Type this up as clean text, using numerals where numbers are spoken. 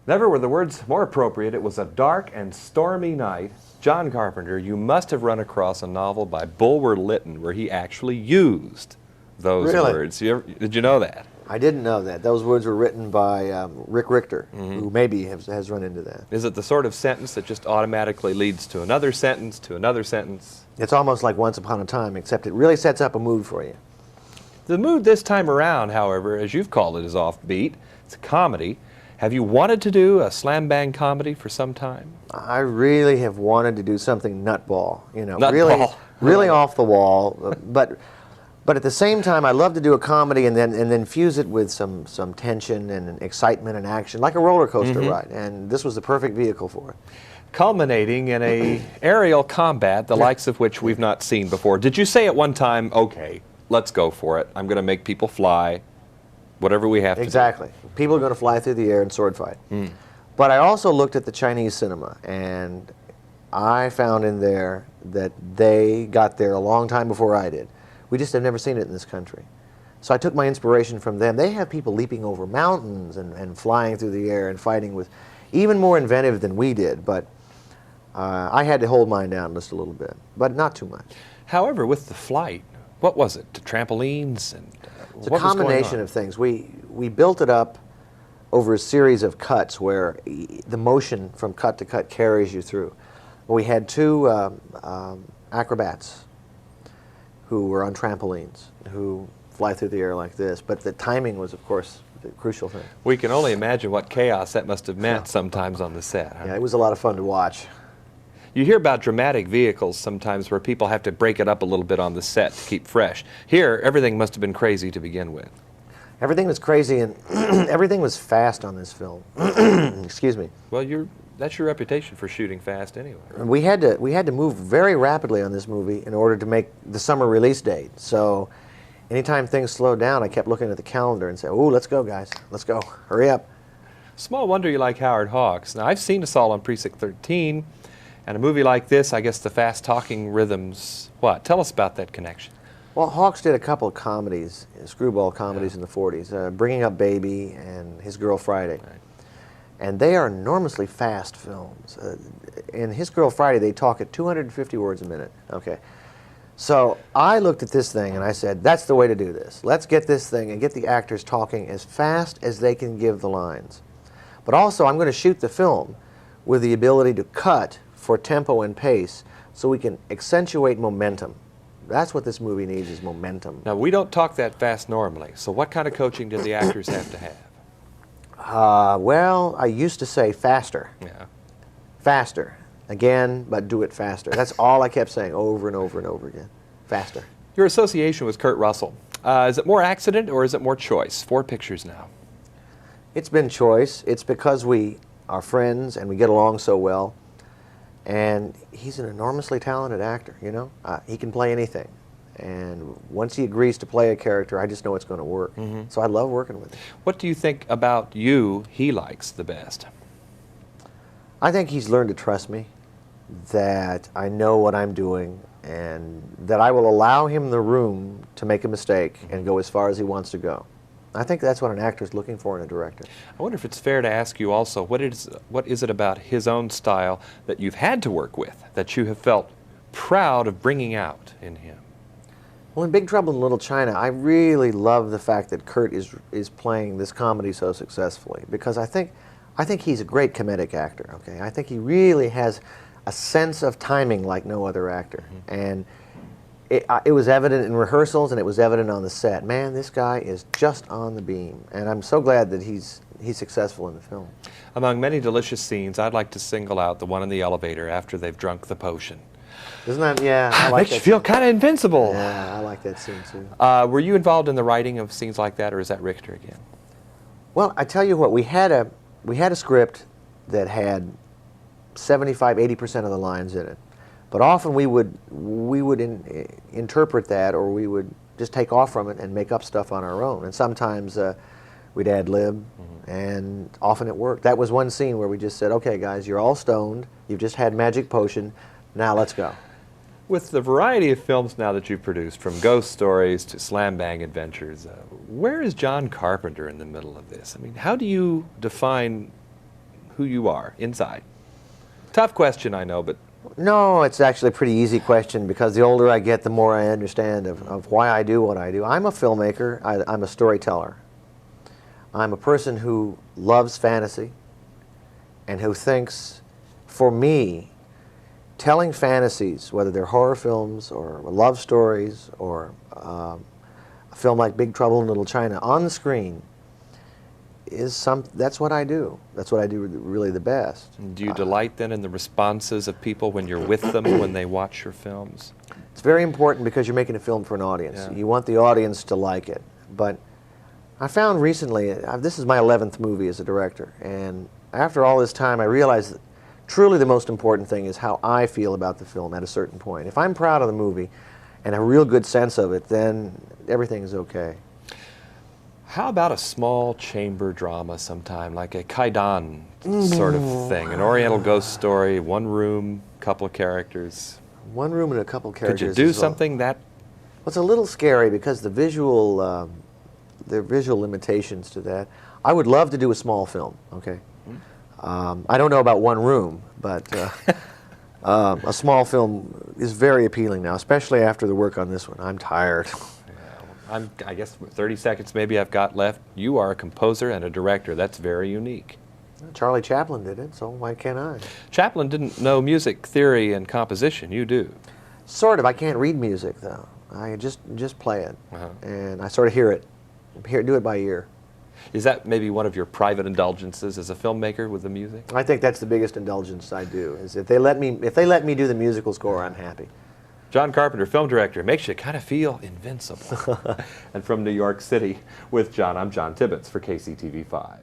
Never were the words more appropriate. It was a dark and stormy night. John Carpenter, you must have run across a novel by Bulwer Lytton where he actually used those Really? words. Did you know that? I didn't know that. Those words were written by Rick Richter, who maybe has run into that. Is it the sort of sentence that just automatically leads to another sentence, to another sentence? It's almost like Once Upon a Time, except it really sets up a mood for you. The mood this time around, however, as you've called it, is offbeat. It's a comedy. Have you wanted to do a slam bang comedy for some time? I really have wanted to do something nutball, you know, Nutball. really off the wall, but at the same time, I love to do a comedy and then fuse it with some tension and excitement and action, like a roller coaster ride. And this was the perfect vehicle for it. Culminating in a aerial combat, the likes of which we've not seen before. Did you say at one time, okay, let's go for it. I'm going to make people fly, whatever we have to do. Exactly. People are going to fly through the air and sword fight. But I also looked at the Chinese cinema, and I found in there that they got there a long time before I did. We just have never seen it in this country. So I took my inspiration from them. They have people leaping over mountains and flying through the air and fighting with even more inventive than we did, but I had to hold mine down just a little bit, but not too much. However, with the flight, what was it? The trampolines and It's a what was going combination on? of things. We built it up over a series of cuts where the motion from cut to cut carries you through. We had two acrobats who were on trampolines, who fly through the air like this, but the timing was, of course, the crucial thing. We can only imagine what chaos that must have meant sometimes on the set. Huh? Yeah, it was a lot of fun to watch. You hear about dramatic vehicles sometimes where people have to break it up a little bit on the set to keep fresh. Here, everything must have been crazy to begin with. Everything was crazy and everything was fast on this film. Excuse me. Well, that's your reputation for shooting fast anyway. And we had to move very rapidly on this movie in order to make the summer release date. So anytime things slowed down, I kept looking at the calendar and said, "Oh, let's go, guys. Let's go. Hurry up." Small wonder you like Howard Hawks. Now, I've seen Assault on Precinct 13, and a movie like this, I guess the fast-talking rhythms, what? Tell us about that connection. Well, Hawks did a couple of comedies, screwball comedies in the 40s, Bringing Up Baby and His Girl Friday. Right. And they are enormously fast films. In His Girl Friday, they talk at 250 words a minute. Okay. So I looked at this thing and I said, that's the way to do this. Let's get this thing and get the actors talking as fast as they can give the lines. But also, I'm going to shoot the film with the ability to cut for tempo and pace so we can accentuate momentum. That's what this movie needs, is momentum. Now, we don't talk that fast normally, so what kind of coaching did the actors have to have? Well, I used to say faster. Yeah. Faster. Again, but do it faster. That's all I kept saying over and over and over again. Faster. Your association with Kurt Russell, is it more accident or is it more choice? 4 pictures now. It's been choice. It's because we are friends and we get along so well. And he's an enormously talented actor, you know? He can play anything. And once he agrees to play a character, I just know it's going to work. So I love working with him. What do you think about you he likes the best? I think he's learned to trust me, that I know what I'm doing, and that I will allow him the room to make a mistake and go as far as he wants to go. I think that's what an actor is looking for in a director. I wonder if it's fair to ask you also, what is it about his own style that you've had to work with, that you have felt proud of bringing out in him? Well, in Big Trouble in Little China, I really love the fact that Kurt is playing this comedy so successfully, because I think he's a great comedic actor. Okay, I think he really has a sense of timing like no other actor, and it was evident in rehearsals and it was evident on the set. Man, this guy is just on the beam, and I'm so glad that he's successful in the film. Among many delicious scenes, I'd like to single out the one in the elevator after they've drunk the potion. Isn't that, yeah, I like Makes that you feel scene. kind of invincible. Yeah, I like that scene too. Were you involved in the writing of scenes like that, or is that Richter again? Well, I tell you what, we had a script that had 75–80% of the lines in it, but often we would interpret that, or we would just take off from it and make up stuff on our own. And sometimes we'd ad lib, and often it worked. That was one scene where we just said, "Okay, guys, you're all stoned. You've just had magic potion. Now let's go." With the variety of films now that you've produced, from ghost stories to slam bang adventures, where is John Carpenter in the middle of this? I mean, how do you define who you are inside? Tough question, I know, but No, it's actually a pretty easy question because the older I get, the more I understand of why I do what I do. I'm a filmmaker. I'm a storyteller. I'm a person who loves fantasy and who thinks, for me, telling fantasies, whether they're horror films or love stories or a film like Big Trouble in Little China, on the screen, that's what I do. That's what I do really the best. do you delight then in the responses of people when you're with them, when they watch your films? It's very important because you're making a film for an audience. Yeah. You want the audience to like it. But I found recently, this is my 11th movie as a director, and after all this time I realized that truly the most important thing is how I feel about the film at a certain point. If I'm proud of the movie and have a real good sense of it, then everything is okay. How about a small chamber drama sometime, like a Kaidan sort of thing, an Oriental ghost story, one room, couple of characters? One room and a couple characters. Could you do is all. something that? Well, it's a little scary because there are visual limitations to that. I would love to do a small film, okay? I don't know about one room, but a small film is very appealing now, especially after the work on this one. I'm tired. I guess 30 seconds maybe I've got left. You are a composer and a director. That's very unique. Charlie Chaplin did it, so why can't I? Chaplin didn't know music theory and composition. You do. Sort of. I can't read music, though. I just play it, and I sort of hear it, do it by ear. Is that maybe one of your private indulgences as a filmmaker with the music? I think that's the biggest indulgence I do. Is if they let me do the musical score, I'm happy. John Carpenter, film director, makes you kind of feel invincible. And from New York City with John, I'm John Tibbetts for KCTV5.